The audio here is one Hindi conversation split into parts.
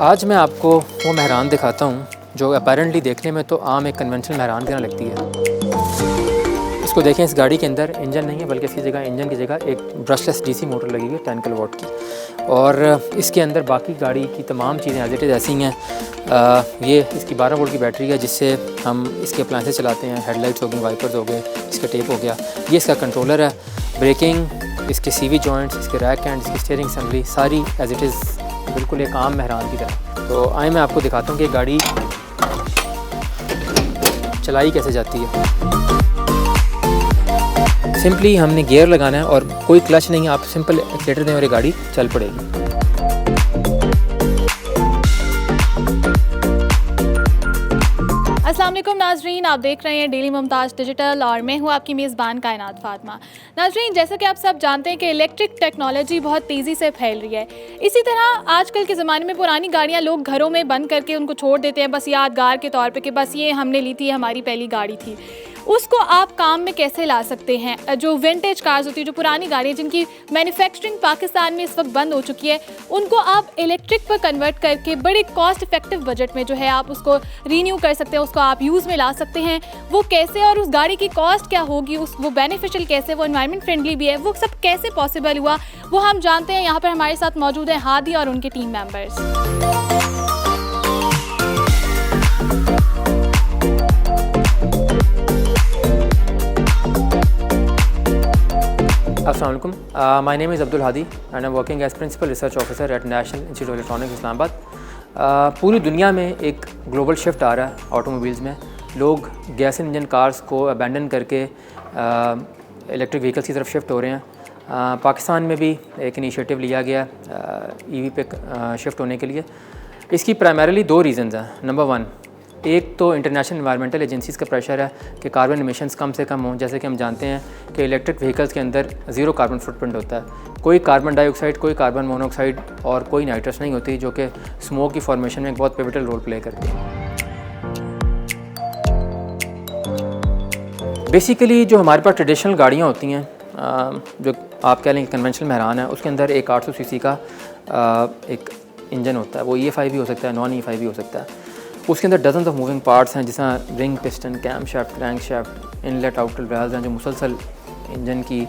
आज मैं आपको वो मेहरान दिखाता हूँ जो अपैरेंटली देखने में तो आम एक कन्वेंशनल मेहरान की तरह लगती है। इसको देखें, इस गाड़ी के अंदर इंजन नहीं है, बल्कि इसकी जगह इंजन की जगह एक ब्रशलेस डीसी मोटर लगी हुई है 10 किलोवाट की। और इसके अंदर बाकी गाड़ी की तमाम चीज़ें एज इट इज़ ऐसी हैं। ये इसकी 12 वोल्ट की बैटरी है जिससे हम इसके अप्लायंसेस चलाते हैं। हेडलाइट्स हो गई, वाइपर्स हो गए, इसका टेप हो गया। ये इसका कंट्रोलर है, ब्रेकिंग, इसके सीवी जॉइंट्स, इसके रैक एंड, इसकी स्टीयरिंग असेंबली सारी एज इट इज़ बिल्कुल एक आम मेहरान की तरह। तो आए मैं आपको दिखाता हूँ कि गाड़ी चलाई कैसे जाती है। सिंपली हमने गियर लगाना है और कोई क्लच नहीं है, आप सिंपल एक्सीलेटर दें और ये गाड़ी चल पड़ेगी। अस्सलाम वालेकुम नाजरीन, आप देख रहे हैं डेली मुमताज़ डिजिटल और मैं हूं आपकी मेज़बान कायनात फातिमा। नाजरीन, जैसा कि आप सब जानते हैं कि इलेक्ट्रिक टेक्नोलॉजी बहुत तेज़ी से फैल रही है। इसी तरह आजकल के ज़माने में पुरानी गाड़ियां लोग घरों में बंद करके उनको छोड़ देते हैं, बस यादगार के तौर पे कि बस ये हमने ली थी, हमारी पहली गाड़ी थी। उसको आप काम में कैसे ला सकते हैं? जो विंटेज कार्स होती है, जो पुरानी गाड़ियाँ जिनकी मैन्युफैक्चरिंग पाकिस्तान में इस वक्त बंद हो चुकी है, उनको आप इलेक्ट्रिक पर कन्वर्ट करके बड़े कॉस्ट इफेक्टिव बजट में जो है आप उसको रीन्यू कर सकते हैं, उसको आप यूज़ में ला सकते हैं। वो कैसे और उस गाड़ी की कॉस्ट क्या होगी, वो बेनिफिशियल कैसे, वो एनवायरनमेंट फ्रेंडली भी है, वो सब कैसे पॉसिबल हुआ, वो हम जानते हैं। यहाँ पर हमारे साथ मौजूद हैं हादी और उनके team members. Assalamu alaikum. My name is Abdul Hadi and I'm working as Principal Research Officer at National Institute of Electronics Islamabad. पूरी दुनिया में एक ग्लोबल शिफ्ट आ रहा है ऑटोमोबाइल्स में। लोग गैस इंजन कार्स को अबैंडन करके इलेक्ट्रिक व्हीकल्स की तरफ शिफ्ट हो रहे हैं। पाकिस्तान में भी एक इनिशिएटिव लिया गया ईवी पे शिफ्ट होने के लिए। इसकी प्राइमरीली दो रीज़न्स हैं। नंबर 1, एक तो इंटरनेशनल एनवायरमेंटल एजेंसीज़ का प्रेशर है कि कार्बन एमिशंस कम से कम हों। जैसे कि हम जानते हैं कि इलेक्ट्रिक व्हीकल्स के अंदर ज़ीरो कार्बन फुटप्रिंट होता है, कोई कार्बन डाइऑक्साइड, कोई कार्बन मोनोऑक्साइड और कोई नाइट्रस नहीं होती, जो कि स्मोक की फॉर्मेशन में एक बहुत पिवटल रोल प्ले करती है। बेसिकली जो हमारे पास ट्रेडिशनल गाड़ियाँ होती हैं, जो आप कह लें कन्वेंशनल मेहरान है, उसके अंदर एक 800 सीसी का एक इंजन होता है। वो EFI भी हो सकता है, नॉन EFI भी हो सकता है। उसके अंदर डजन्स ऑफ मूविंग पार्ट्स हैं, जैसा ring, piston, cam shaft, crank shaft, inlet, outlet valves हैं, जो मुसलसल इंजन की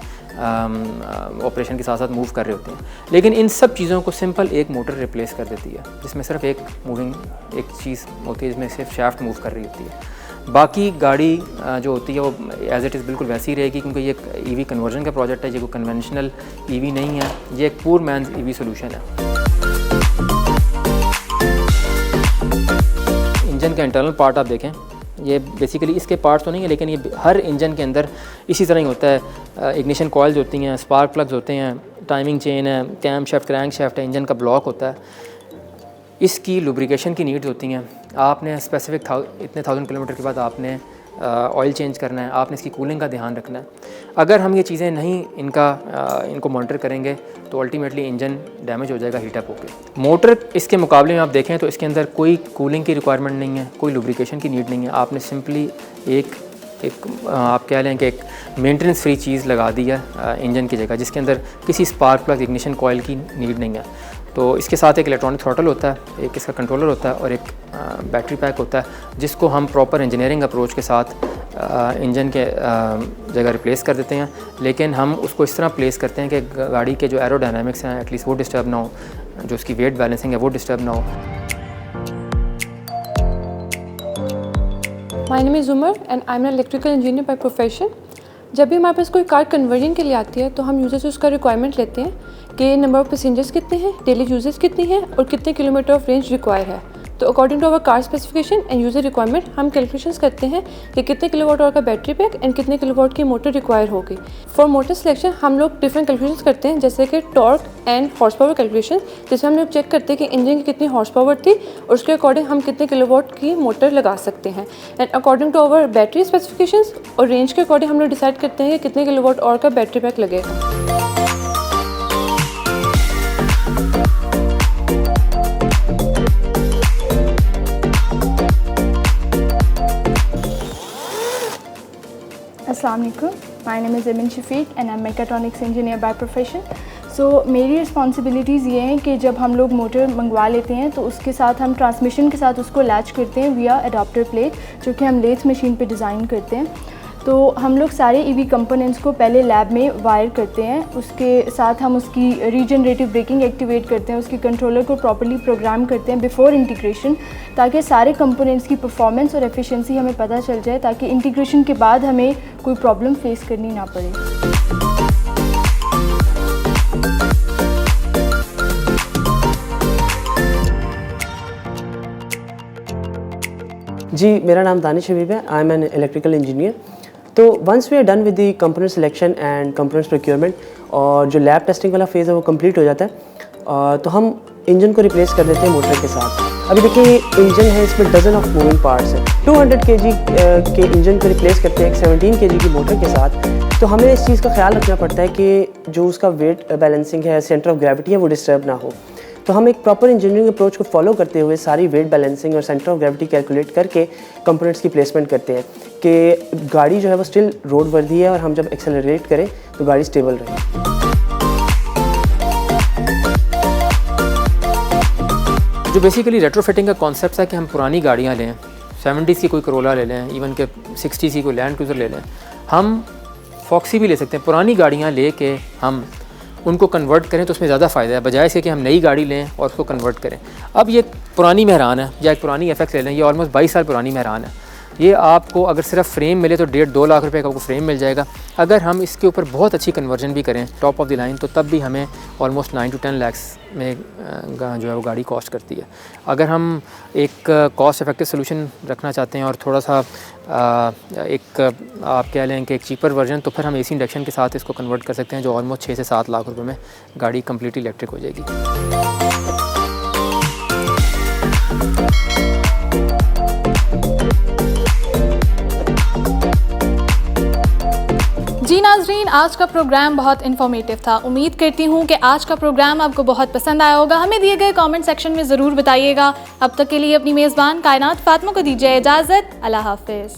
ऑपरेशन के साथ साथ मूव कर रहे होते हैं। लेकिन इन सब चीज़ों को सिंपल एक मोटर रिप्लेस कर देती है, जिसमें सिर्फ एक चीज़ होती है, जिसमें सिर्फ शाफ्ट मूव कर रही होती है। बाकी गाड़ी जो होती है वो एज इट इज़ बिल्कुल वैसी ही रहेगी, क्योंकि ये एक EV कन्वर्जन का प्रोजेक्ट है। ये कोई कन्वेंशनल EV नहीं है, ये एक पूर मैन्स EV सोल्यूशन है। इंजन का इंटरनल पार्ट आप देखें, ये बेसिकली इसके पार्ट्स तो नहीं है, लेकिन ये हर इंजन के अंदर इसी तरह ही होता है। इग्निशन कॉइल्स होती हैं, स्पार्क प्लग्स होते हैं, टाइमिंग चेन है, कैम शाफ्ट, क्रैंक शाफ्ट है, इंजन का ब्लॉक होता है। इसकी लुब्रिकेशन की नीड्स होती हैं। आपने स्पेसिफिक इतने 1000 किलोमीटर के बाद आपने ऑयल चेंज करना है, आपने इसकी कूलिंग का ध्यान रखना है। अगर हम ये चीज़ें नहीं इनको मॉनिटर करेंगे तो अल्टीमेटली इंजन डैमेज हो जाएगा, हीटअप होकर। मोटर इसके मुकाबले में आप देखें तो इसके अंदर कोई कूलिंग की रिक्वायरमेंट नहीं है, कोई लुब्रिकेशन की नीड नहीं है। आपने सिंपली एक आप कह लें कि एक मेंटेनेंस फ्री चीज़ लगा दी है इंजन की जगह, जिसके अंदर किसी स्पार्क प्लग, इग्निशन कॉइल की नीड नहीं है। तो इसके साथ एक इलेक्ट्रॉनिक थ्रॉटल होता है, एक इसका कंट्रोलर होता है और एक बैटरी पैक होता है, जिसको हम प्रॉपर इंजीनियरिंग अप्रोच के साथ इंजन के जगह रिप्लेस कर देते हैं। लेकिन हम उसको इस तरह प्लेस करते हैं कि गाड़ी के जो एरोडायनामिक्स हैं एटलीस्ट वो डिस्टर्ब ना हो, जो उसकी वेट बैलेंसिंग है वो डिस्टर्ब ना हो। My name is Umar and I am an electrical engineer by profession. जब भी हमारे पास कोई कार कन्वर्जन के लिए आती है तो हम यूजर से उसका रिक्वायरमेंट लेते हैं कि नंबर ऑफ़ पैसेंजर्स कितने हैं, डेली यूजेज कितनी है और कितने किलोमीटर ऑफ रेंज रिक्वायर है। तो according to our car specification and user requirement हम कैलकुलेशंस करते हैं कि कितने किलोवाट आवर का बैटरी पैक एंड कितने किलोवाट की मोटर रिक्वायर होगी। फॉर मोटर सिलेक्शन हम लोग डिफरेंट कैलकुलेशंस करते हैं, जैसे कि torque and horse power calculation, जिससे हम लोग चेक करते हैं कि इंजन की कितनी हॉर्स पावर थी और उसके अकॉर्डिंग हम कितने किलोवाट की मोटर लगा सकते हैं। And according to our battery specifications और रेंज के अकॉर्डिंग हम लोग डिसाइड करते हैं कि कितने किलोवाट आवर का बैटरी पैक लगेगा। Assalamu alaikum. My name is Emin Shafiq and I'm mechatronics engineer by profession. सो मेरी रिस्पॉन्सिबिलिटीज़ ये हैं कि जब हम लोग मोटर मंगवा लेते हैं तो उसके साथ हम ट्रांसमिशन के साथ उसको लैच करते हैं विया अडाप्टर प्लेट, जो कि हम लेथ मशीन पे डिज़ाइन करते हैं। तो हम लोग सारे ईवी कंपोनेंट्स को पहले लैब में वायर करते हैं, उसके साथ हम उसकी रीजनरेटिव ब्रेकिंग एक्टिवेट करते हैं, उसके कंट्रोलर को प्रॉपर्ली प्रोग्राम करते हैं बिफोर इंटीग्रेशन, ताकि सारे कंपोनेंट्स की परफॉर्मेंस और एफिशिएंसी हमें पता चल जाए, ताकि इंटीग्रेशन के बाद हमें कोई प्रॉब्लम फेस करनी ना पड़े। जी, मेरा नाम दानिश हबीब है। I am an electrical engineer. तो once we are done with the component selection and components procurement, और जो लैब टेस्टिंग वाला फेज़ है वो कंप्लीट हो जाता है, तो हम इंजन को रिप्लेस कर देते हैं मोटर के साथ। अभी देखिए, इंजन है, इसमें डजन ऑफ मूविंग पार्ट्स हैं। 200 kg के इंजन को रिप्लेस करते हैं एक 17 kg की मोटर के साथ। तो हमें इस चीज़ का ख्याल रखना पड़ता है कि जो उसका वेट बैलेंसिंग है, सेंटर ऑफ ग्रेविटी है, वो डिस्टर्ब ना हो। तो हम एक प्रॉपर इंजीनियरिंग अप्रोच को फॉलो करते हुए सारी वेट बैलेंसिंग और सेंटर ऑफ ग्रेविटी कैलकुलेट करके कंपोनेंट्स की प्लेसमेंट करते हैं कि गाड़ी जो है वो स्टिल रोड वर्दी है, और हम जब एक्सेलरेट करें तो गाड़ी स्टेबल रहे। जो बेसिकली रेट्रोफिटिंग का कॉन्सेप्ट है कि हम पुरानी गाड़ियाँ लें, 70s की कोई करोला ले लें, इवन के 60s की कोई लैंड क्रूज़र ले लें, हम फॉक्सी भी ले सकते हैं। पुरानी गाड़ियाँ ले के हम उनको कन्वर्ट करें तो उसमें ज़्यादा फ़ायदा है, बजाय से कि हम नई गाड़ी लें और उसको कन्वर्ट करें। अब ये पुरानी मेहरान है, या एक पुरानी FX ले लें, ये ऑलमोस्ट 22 साल पुरानी मेहरान है। ये आपको अगर सिर्फ फ्रेम मिले तो 1.5-2 लाख रुपए का आपको फ्रेम मिल जाएगा। अगर हम इसके ऊपर बहुत अच्छी कन्वर्जन भी करें टॉप ऑफ द लाइन, तो तब भी हमें ऑलमोस्ट 9 to 10 lakhs में जो है वो गाड़ी कॉस्ट करती है। अगर हम एक कॉस्ट इफेक्टिव सोल्यूशन रखना चाहते हैं और थोड़ा सा एक आप कह लें कि एक चीपर वर्जन, तो फिर हम AC इंडक्शन के साथ इसको कन्वर्ट कर सकते हैं, जो ऑलमोस्ट 6 से 7 लाख रुपए में गाड़ी कम्प्लीटली इलेक्ट्रिक हो जाएगी। जी नाज़रीन, आज का प्रोग्राम बहुत इन्फॉर्मेटिव था। उम्मीद करती हूँ कि आज का प्रोग्राम आपको बहुत पसंद आया होगा। हमें दिए गए कमेंट सेक्शन में ज़रूर बताइएगा। अब तक के लिए अपनी मेज़बान कायनात फातिमा को दीजिए इजाज़त। अल्लाह हाफ़िज़।